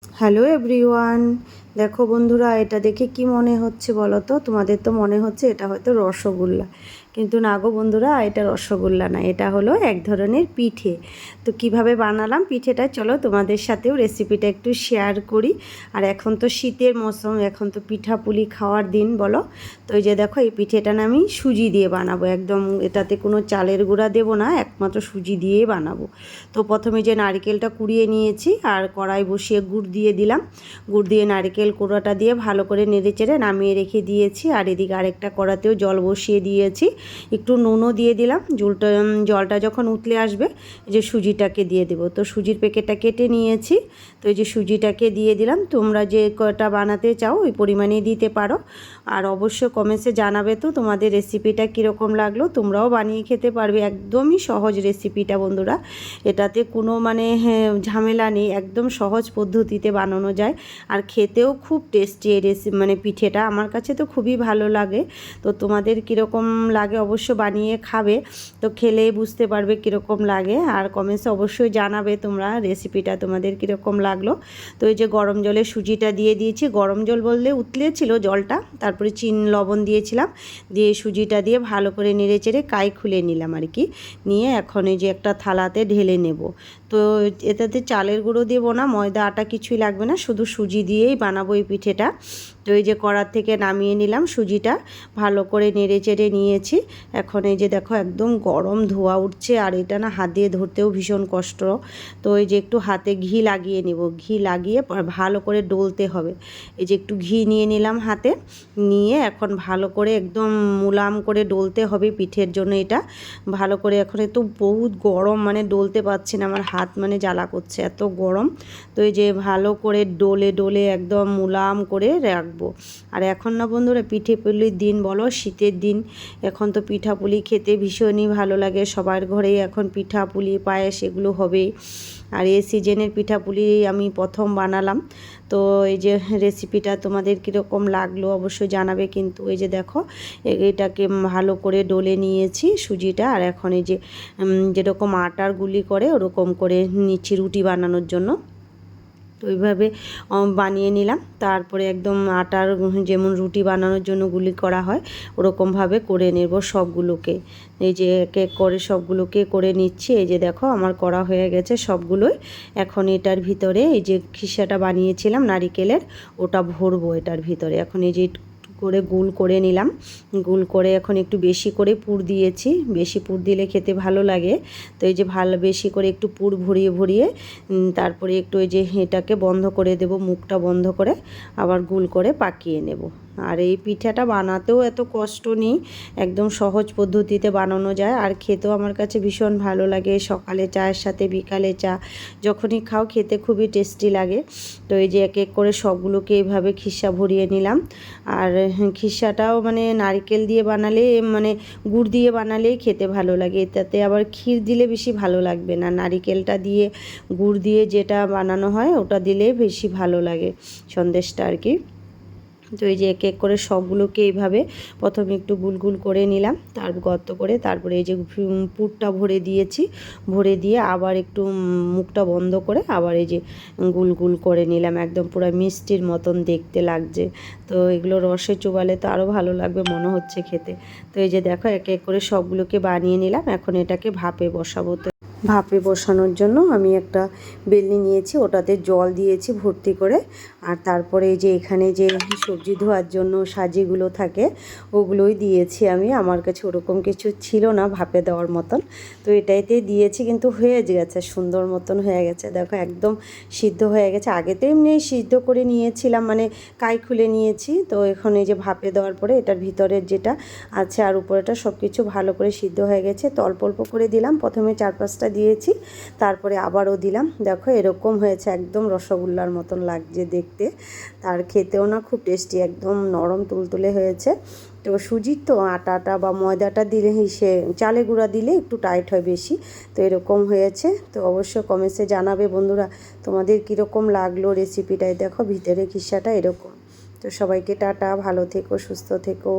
Hello everyone, দেখো বন্ধুরা, এটা দেখে কি মনে হচ্ছে বলো তো? তোমাদের তো মনে হচ্ছে এটা হয়তো রসগোল্লা, কিন্তু না গো বন্ধুরা, এটা রসগোল্লা না, এটা হলো এক ধরনের পিঠে। তো কিভাবে বানালাম পিঠেটা, চলো তোমাদের সাথেও রেসিপিটা একটু শেয়ার করি। আর এখন তো শীতের মৌসুম, এখন তো পিঠাপুলি খাওয়ার দিন বলো। তো এই যে দেখো, এই পিঠেটা না আমি সুজি দিয়ে বানাবো একদম, এটাতে কোনো চালের গুঁড়া দেবো না, একমাত্র সুজি দিয়েই বানাবো। তো প্রথমে যে নারকেলটা কুড়িয়ে নিয়েছি আর কড়াই বসিয়ে গুড় দিয়ে দিলাম। গুড় দিয়ে নারকেল কোড়াটা দিয়ে ভালো করে নেড়েচেড়ে নামিয়ে রেখে দিয়েছি। আর এদিকে আরেকটা কড়াতেও জল বসিয়ে দিয়েছি, একটু নুনও দিয়ে দিলাম। জলটা যখন উতলে আসবে, এই যে সুজিটাকে দিয়ে দেবো। তো সুজির প্যাকেটটা কেটে নিয়েছি, তো এই যে সুজিটাকে দিয়ে দিলাম। তোমরা যে কটা বানাতে চাও ওই পরিমাণে দিতে পারো। আর অবশ্যই কমেন্টসে জানাবে তো তোমাদের রেসিপিটা কীরকম লাগলো, তোমরাও বানিয়ে খেতে পারবে। একদমই সহজ রেসিপিটা বন্ধুরা, এটাতে কোনো ঝামেলা নেই, একদম সহজ পদ্ধতিতে বানানো যায়। আর খেতেও খুব টেস্টি এই পিঠেটা আমার কাছে তো খুবই ভালো লাগে। তো তোমাদের কীরকম লাগে অবশ্য বানিয়ে খাবে, তো খেলে বুঝতে পারবে কীরকম লাগে। আর কমেন্টসে অবশ্যই জানাবে তোমরা রেসিপিটা তোমাদের কীরকম লাগলো। তো এই যে গরম জলে সুজিটা দিয়ে দিয়েছি, গরম জল বললে উতলেছিল জলটা, তারপরে লবণ দিয়েছিলাম, দিয়ে সুজিটা দিয়ে ভালো করে নেড়ে চেড়ে কাই খুলে নিলাম আর কি। নিয়ে এখন এই যে একটা থালাতে ঢেলে নেব। তো এটাতে চালের গুঁড়ো দেবো না, ময়দা আটা কিছুই লাগবে না, শুধু সুজি দিয়েই বানাবো এই পিঠেটা। তো এই যে কড়ার থেকে নামিয়ে নিলাম সুজিটা, ভালো করে নেড়ে চেড়ে নিয়েছি। এখন এই যে দেখো একদম গরম ধোঁয়া উঠছে, আর এটা না হাত দিয়ে ধরতেও ভীষণ কষ্ট। তো এই যে একটু হাতে ঘি লাগিয়ে নেব, ঘি লাগিয়ে ভালো করে ডলতে হবে। এই যে একটু ঘি নিয়ে নিলাম হাতে, নিয়ে এখন ভালো করে একদম মুলাম করে ডলতে হবে পিঠের জন্য। এটা ভালো করে, এখন তো বহুত গরম, ডলতে পারছি না, আমার হাত জ্বালা করছে, এত গরম। তো এই যে ভালো করে ডলে ডলে একদম মুলাম করে রাখবো। আর এখন না বন্ধুরা, পিঠে পুলির দিন বলো, শীতের দিন, এখন তো পিঠাপুলি খেতে ভীষণই ভালো লাগে, সবার ঘরেই এখন পিঠাপুলি পায়েস এগুলো হবেই। আর এই সিজনের পিঠাপুলি আমি প্রথম বানালাম। তো এই যে রেসিপিটা তোমাদের কীরকম লাগলো অবশ্যই জানাবে। কিন্তু এই যে দেখো, এটাকে ভালো করে ডলে নিয়েছি সুজিটা। আর এখন এই যে যেরকম আটার গুলি করে ওরকম করে নিচ্ছি রুটি বানানোর জন্য। তো ওইভাবে বানিয়ে নিলাম। তারপরে একদম আটার যেমন রুটি বানানোর জন্য গুলি করা হয় ওরকমভাবে করে নেব সবগুলোকে। এই যে এক এক করে সবগুলোকে করে নিচ্ছি। এই যে দেখো আমার করা হয়ে গেছে সবগুলোই। এখন এটার ভিতরে এই যে খিসাটা বানিয়েছিলাম নারিকেলের, ওটা ভরবো এটার ভিতরে। এখন এই যে করে গোল করে নিলাম, গোল করে এখন একটু বেশি করে পুর দিয়েছি, বেশি পুর দিলে খেতে ভালো লাগে। তো এই যে বেশি করে একটু পুর ভরিয়ে ভরিয়ে তারপরে একটু এই যে এটাকে বন্ধ করে দেব, মুখটা বন্ধ করে আবার গোল করে পাকিয়ে নেব। আর এই পিঠাটা বানাতেও এত কষ্ট নেই, একদম সহজ পদ্ধতিতে বানানো যায়। আর খেতেও আমার কাছে ভীষণ ভালো লাগে, সকালে চায়ের সাথে, বিকালে চা, যখনই খাও খেতে খুবই টেস্টি লাগে। তো এই যে এক এক করে সবগুলোকে এইভাবে খিসা ভরিয়ে নিলাম। আর খিসাটাও নারকেল দিয়ে বানালে, গুড় দিয়ে বানালেই খেতে ভালো লাগে, এটাতে আবার ক্ষীর দিলে বেশি ভালো লাগবে না। নারকেলটা দিয়ে গুড় দিয়ে যেটা বানানো হয় ওটা দিলে বেশি ভালো লাগে সন্দেশটা আর কি। তো এই যে এক এক করে সবগুলোকে এইভাবে প্রথমে একটু গুল করে নিলাম, তার গর্ত করে, তারপরে এই যে পুরটা ভরে দিয়েছি, ভরে দিয়ে আবার একটু মুখটা বন্ধ করে আবার এই যে গুল করে নিলাম, একদম পুরো মিষ্টির মতন দেখতে লাগছে। তো এগুলো রসে চুবালে তো আরও ভালো লাগবে মনে হচ্ছে খেতে। তো এই যে দেখো এক এক করে সবগুলোকে বানিয়ে নিলাম। এখন এটাকে ভাপে বসাবো। তো ভাপে বসানোর জন্য আমি একটা বেলনি নিয়েছি, ওটাতে জল দিয়েছি ভর্তি করে। আর তারপরে এই যে এখানে যে সবজি ধোয়ার জন্য সাজিগুলো থাকে ওগুলোই দিয়েছি আমি, আমার কাছে ওরকম কিছু ছিল না ভাপে দেওয়ার মতন, তো এটাইতে দিয়েছি। কিন্তু হয়ে গেছে, সুন্দর মতন হয়ে গেছে, দেখো একদম সিদ্ধ হয়ে গেছে। আগে তো এমনি সিদ্ধ করে নিয়েছিলাম, কাই খুলে নিয়েছি। তো এখন এই যে ভাপে দেওয়ার পরে এটার ভিতরের যেটা আছে আর উপরেটা সব কিছু ভালো করে সিদ্ধ হয়ে গেছে। তো অল্প অল্প করে দিলাম, প্রথমে 4-5টা দিয়েছি, তারপরে আবারও দিলাম। দেখো এরকম হয়েছে, একদম রসগোল্লার মতন লাগছে দেখতে, তার খেতেও না খুব টেস্টি, একদম নরম তুলতুলে হয়েছে। তো সুজির তো আটাটা বা ময়দাটা দিলে সে চালে গুঁড়া দিলে একটু টাইট হয় বেশি। তো এরকম হয়েছে। তো অবশ্যই কমেন্টসে জানাবে বন্ধুরা তোমাদের কীরকম লাগলো রেসিপিটায়। দেখো ভিতরে খিসাটা এরকম। তো সবাইকে টাটা, ভালো থেকো, সুস্থ থেকো।